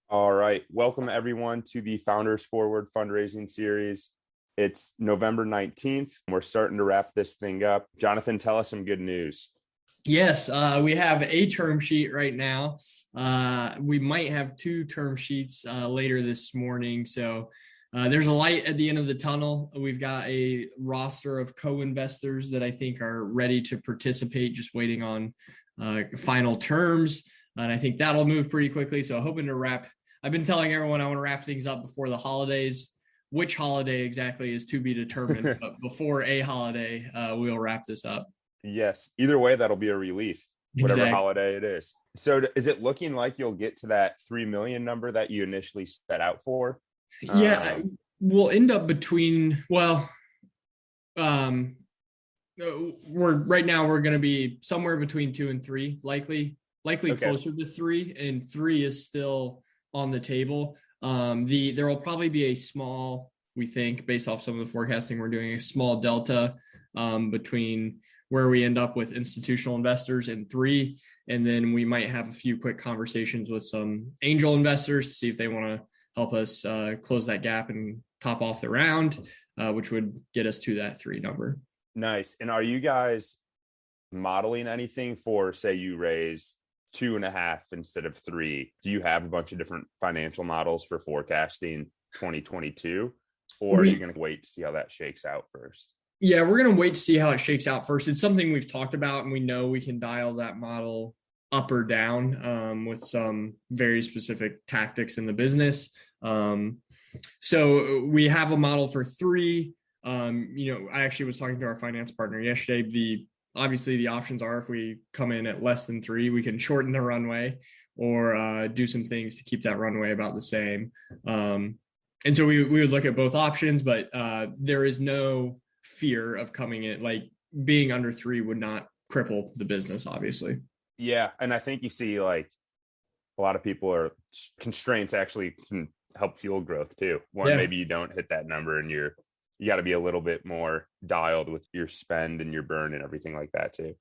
All right. Welcome, everyone, to the Founders Forward fundraising series. It's November 19th. We're starting to wrap this thing up. Jonathan, tell us some good news. Yes, we have a term sheet right now. We might have two term sheets later this morning. So there's a light at the end of the tunnel. We've got a roster of co-investors that I think are ready to participate, just waiting on final terms. And I think that'll move pretty quickly. So hoping to wrap. I've been telling everyone I want to wrap things up before the holidays. Which holiday exactly is to be determined, but before a holiday, we'll wrap this up. Yes. Either way, that'll be a relief, whatever Exactly. holiday it is. So is it looking like you'll get to that 3 million number that you initially set out for? Yeah, we'll end up between, um, we're going to be somewhere between two and three, likely Okay. closer to three, and three is still on the table. There will probably be a small, we think, based off some of the forecasting we're doing, a small delta between where we end up with institutional investors and three, and then we might have a few quick conversations with some angel investors to see if they want to help us close that gap and top off the round, which would get us to that three number. Nice. And are you guys modeling anything for, say, you raise 2.5 instead of 3? Do you have a bunch of different financial models for forecasting 2022, or are you going to wait to see how that shakes out first? Yeah, we're going to wait to see how it shakes out first. It's something we've talked about, and we know we can dial that model up or down with some very specific tactics in the business. So we have a model for three. I actually was talking to our finance partner yesterday. Obviously the options are, if we come in at less than three, we can shorten the runway or do some things to keep that runway about the same. And so we would look at both options, but there is no fear of coming in, like being under three would not cripple the business, obviously. Yeah. And I think you see like a lot of people are constraints actually can help fuel growth too. One, Yeah, maybe you don't hit that number and you got to be a little bit more dialed with your spend and your burn and everything like that too.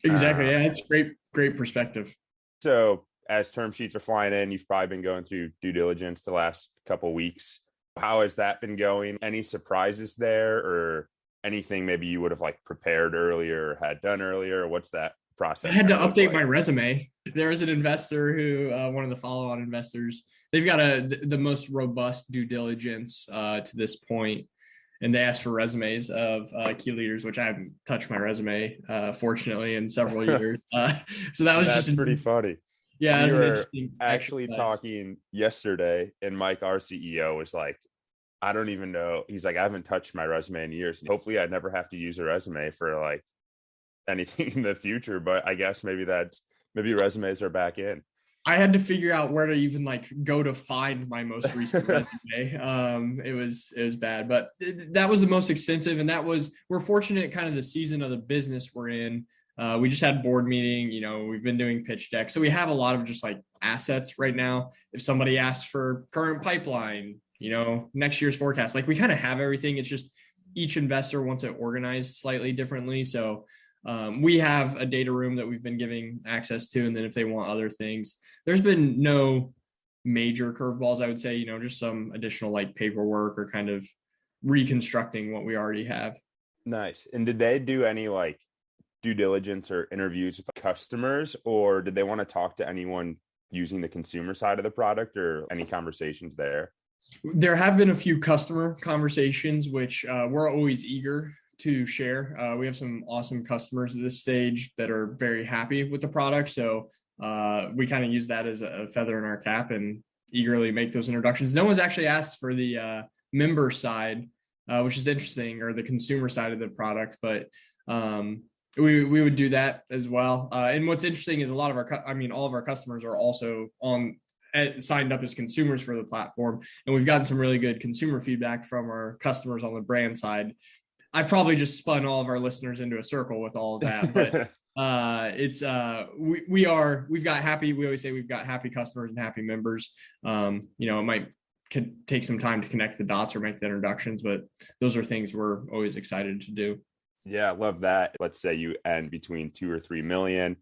exactly. Um, Yeah, it's great perspective. so as term sheets are flying in, you've probably been going through due diligence the last couple of weeks. How has that been going? Any surprises there, or anything maybe you would have like prepared earlier or had done earlier? What's that I process had to kind of look update my like? resume. There was an investor who, one of the follow-on investors, they've got the most robust due diligence to this point, and they asked for resumes of key leaders, which I haven't touched my resume, fortunately, in several years. So that was just, That's pretty funny. yeah, that We was an were interesting actually exercise. talking yesterday, and Mike, our CEO, was like, I don't even know. He's like, I haven't touched my resume in years. Hopefully, I'd never have to use a resume for like anything in the future. But I guess maybe resumes are back in. I had to figure out where to even like go to find my most recent resume. It was bad, but that was the most extensive, and we're fortunate kind of the season of the business we're in. We just had board meeting, we've been doing pitch decks. So we have a lot of just like assets right now. If somebody asks for current pipeline, next year's forecast, like we kind of have everything. It's just each investor wants it organized slightly differently. So we have a data room that we've been giving access to. And then if they want other things, there's been no major curveballs, I would say, just some additional like paperwork or kind of reconstructing what we already have. Nice. And did they do any like due diligence or interviews with customers, or did they want to talk to anyone using the consumer side of the product, or any conversations there? There have been a few customer conversations, which we're always eager to share. We have some awesome customers at this stage that are very happy with the product. So we kind of use that as a feather in our cap and eagerly make those introductions. No one's actually asked for the member side, which is interesting, or the consumer side of the product, but we would do that as well. And what's interesting is all of our customers are also signed up as consumers for the platform, and we've gotten some really good consumer feedback from our customers on the brand side. I've probably just spun all of our listeners into a circle with all of that, but we've got happy. We always say we've got happy customers and happy members. It could take some time to connect the dots or make the introductions, but those are things we're always excited to do. Yeah, I love that. Let's say you end between 2 or 3 million,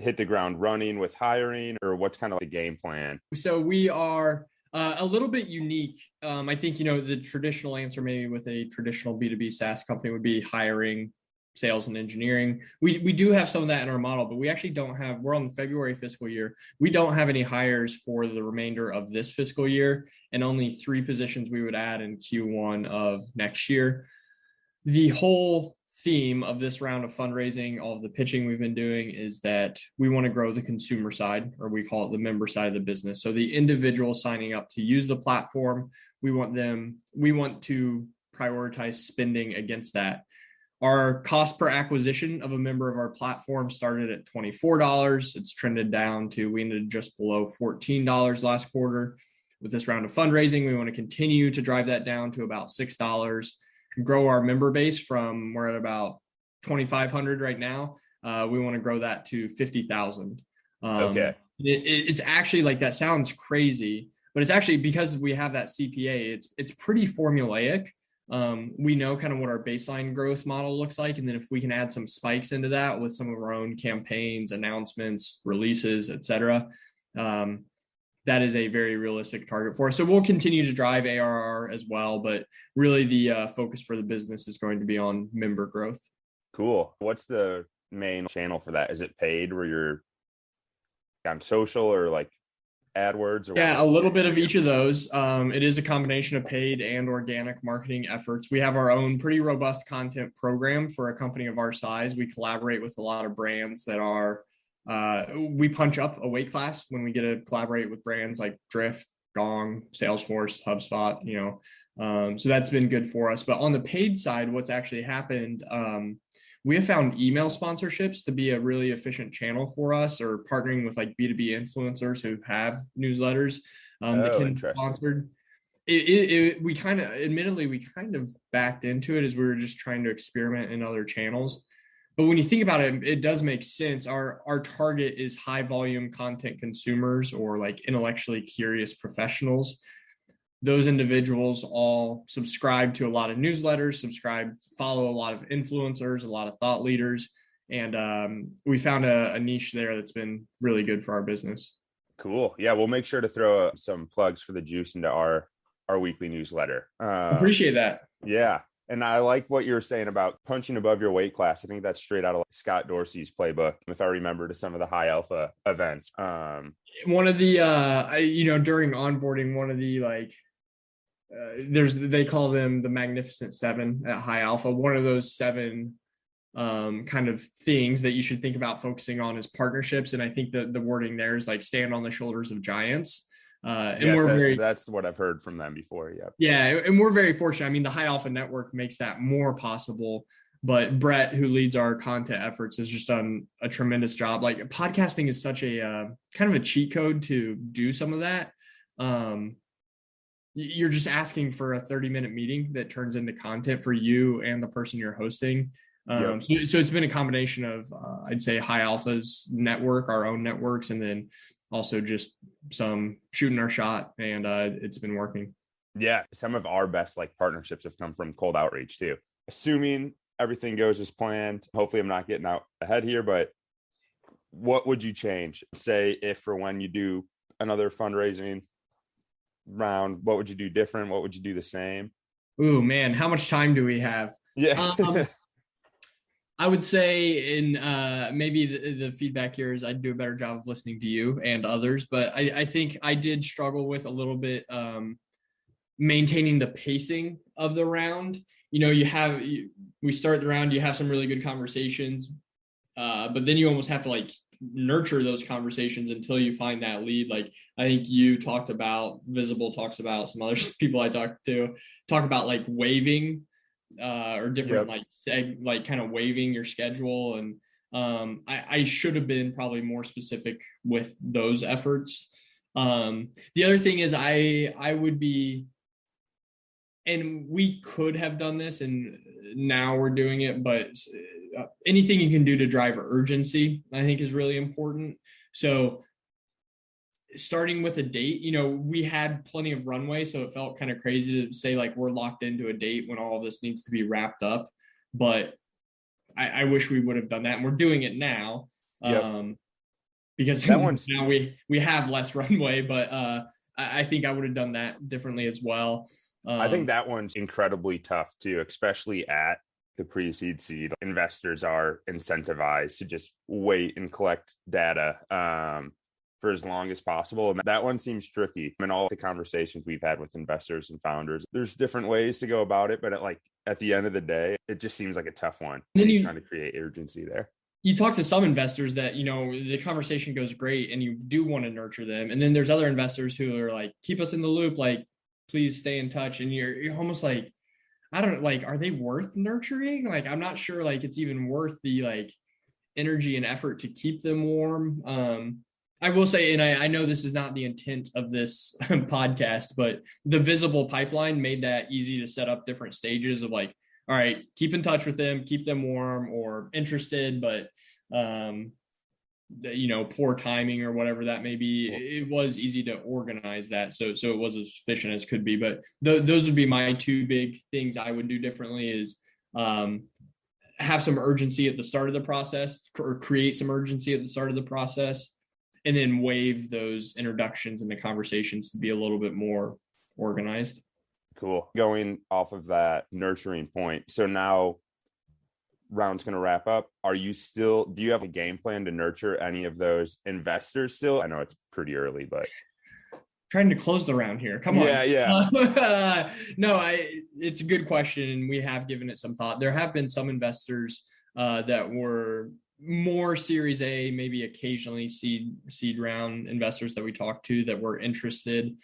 hit the ground running with hiring, or what's kind of the game plan? So we are a little bit unique. I think, the traditional answer maybe with a traditional B2B SaaS company would be hiring, sales, and engineering. We do have some of that in our model, but we actually don't have, we're on the February fiscal year. We don't have any hires for the remainder of this fiscal year, and only 3 positions we would add in Q1 of next year. The whole theme of this round of fundraising, all of the pitching we've been doing, is that we want to grow the consumer side, or we call it the member side of the business. So the individual signing up to use the platform, we want to prioritize spending against that. Our cost per acquisition of a member of our platform started at $24. It's trended down to, we ended just below $14 last quarter. With this round of fundraising, we want to continue to drive that down to about $6. Grow our member base from, we're at about 2,500 right now. We want to grow that to 50,000. Okay. It's actually, like, that sounds crazy, but it's actually, because we have that CPA, it's pretty formulaic. We know kind of what our baseline growth model looks like. And then if we can add some spikes into that with some of our own campaigns, announcements, releases, et cetera, that is a very realistic target for us. So we'll continue to drive ARR as well, but really the focus for the business is going to be on member growth. Cool. What's the main channel for that? Is it paid where you're on social, or like AdWords? Or yeah, a little bit of each of those. It is a combination of paid and organic marketing efforts. We have our own pretty robust content program for a company of our size. We collaborate with a lot of brands that are, we punch up a weight class when we get to collaborate with brands like Drift, Gong, Salesforce, HubSpot, so that's been good for us. But on the paid side, what's actually happened, we have found email sponsorships to be a really efficient channel for us, or partnering with like B2B influencers who have newsletters that can be sponsored. We kind of backed into it as we were just trying to experiment in other channels. But when you think about it, it does make sense. Our target is high volume content consumers, or like intellectually curious professionals. Those individuals all subscribe to a lot of newsletters, follow a lot of influencers, a lot of thought leaders. And we found a niche there that's been really good for our business. Cool. Yeah, we'll make sure to throw some plugs for the juice into our weekly newsletter. Appreciate that. Yeah. And I like what you were saying about punching above your weight class. I think that's straight out of Scott Dorsey's playbook, if I remember, to some of the high alpha events. One of the, during onboarding, one of the they call them the Magnificent Seven at high alpha. One of those 7 kind of things that you should think about focusing on is partnerships. And I think that the wording there is like stand on the shoulders of giants. That's what I've heard from them before. Yeah. And we're very fortunate. I mean, the High Alpha Network makes that more possible, but Brett, who leads our content efforts, has just done a tremendous job. Like, podcasting is such a kind of a cheat code to do some of that. You're just asking for a 30-minute meeting that turns into content for you and the person you're hosting. So it's been a combination of, I'd say, High Alpha's network, our own networks, and then also just some shooting our shot, and it's been working. Yeah. Some of our best partnerships have come from cold outreach too. Assuming everything goes as planned, hopefully I'm not getting out ahead here, but what would you change? Say if for when you do another fundraising round, what would you do different? What would you do the same? Ooh, man, how much time do we have? Yeah. I would say maybe the feedback here is I'd do a better job of listening to you and others, but I think I did struggle with a little bit maintaining the pacing of the round. We start the round, you have some really good conversations, but then you almost have to nurture those conversations until you find that lead. I think you talked about, Visible talks about, some other people I talked to talk about waiving or different kind of waiving your schedule. And I should have been probably more specific with those efforts. The other thing is I would be, and we could have done this and now we're doing it, but anything you can do to drive urgency, I think, is really important. So starting with a date, we had plenty of runway, so it felt kind of crazy to say we're locked into a date when all of this needs to be wrapped up. But I wish we would have done that, and we're doing it now. because That one's now we have less runway, but I think I would have done that differently as well. I think that one's incredibly tough too, especially at the pre-seed seed. Investors are incentivized to just wait and collect data for as long as possible. And that one seems tricky. I mean, all the conversations we've had with investors and founders, there's different ways to go about it, but at the end of the day, it just seems like a tough one. And you're trying to create urgency there. You talk to some investors that, the conversation goes great and you do want to nurture them. And then there's other investors who are like, keep us in the loop, like, please stay in touch. And you're almost like, I don't like, are they worth nurturing? Like, I'm not sure like it's even worth the like energy and effort to keep them warm. I will say, and I know this is not the intent of this podcast, but the visible pipeline made that easy to set up different stages of like, all right, keep in touch with them, keep them warm or interested, but poor timing or whatever that may be. It was easy to organize that, so it was as efficient as could be. But those would be my two big things I would do differently: is have some urgency at the start of the process, or create some urgency at the start of the process, and then waive those introductions and the conversations to be a little bit more organized. Cool. Going off of that nurturing point. So now round's going to wrap up. Do you have a game plan to nurture any of those investors still? I know it's pretty early, but trying to close the round here. Come on. Yeah. No, it's a good question. And we have given it some thought. There have been some investors that were more Series A, maybe occasionally seed round investors that we talked to that were interested.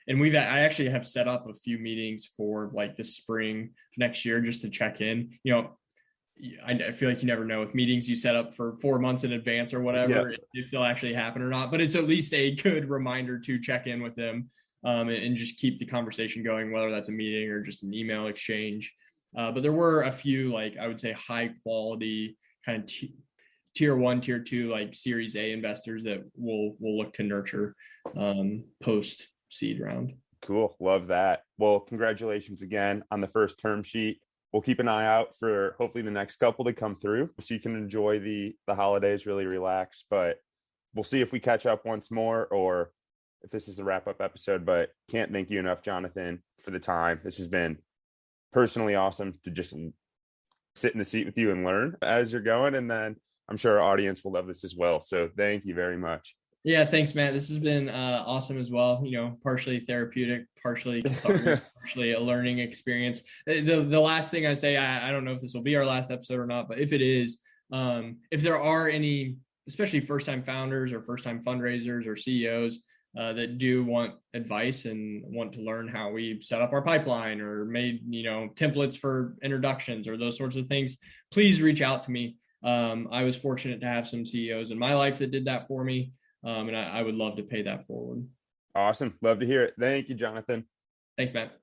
And I actually have set up a few meetings for like the spring next year just to check in. I feel like you never know with meetings you set up for 4 months in advance or whatever, if they'll actually happen or not, but it's at least a good reminder to check in with them and just keep the conversation going, whether that's a meeting or just an email exchange. But there were a few, like, I would say high quality kind of tier 1, tier 2, like Series A investors that we'll look to nurture post seed round. Cool. Love that. Well, congratulations again on the first term sheet. We'll keep an eye out for hopefully the next couple to come through so you can enjoy the holidays, really relax. But we'll see if we catch up once more or if this is the wrap up episode. But can't thank you enough, Jonathan, for the time. This has been personally awesome to just sit in the seat with you and learn as you're going. And then I'm sure our audience will love this as well. So thank you very much. Yeah, thanks, Matt. This has been awesome as well. Partially therapeutic, partially cathartic, partially a learning experience. The last thing I say, I don't know if this will be our last episode or not, but if it is, if there are any, especially first-time founders or first-time fundraisers or CEOs that do want advice and want to learn how we set up our pipeline or made, templates for introductions or those sorts of things, please reach out to me. I was fortunate to have some CEOs in my life that did that for me. And I would love to pay that forward. Awesome. Love to hear it. Thank you, Jonathan. Thanks, Matt.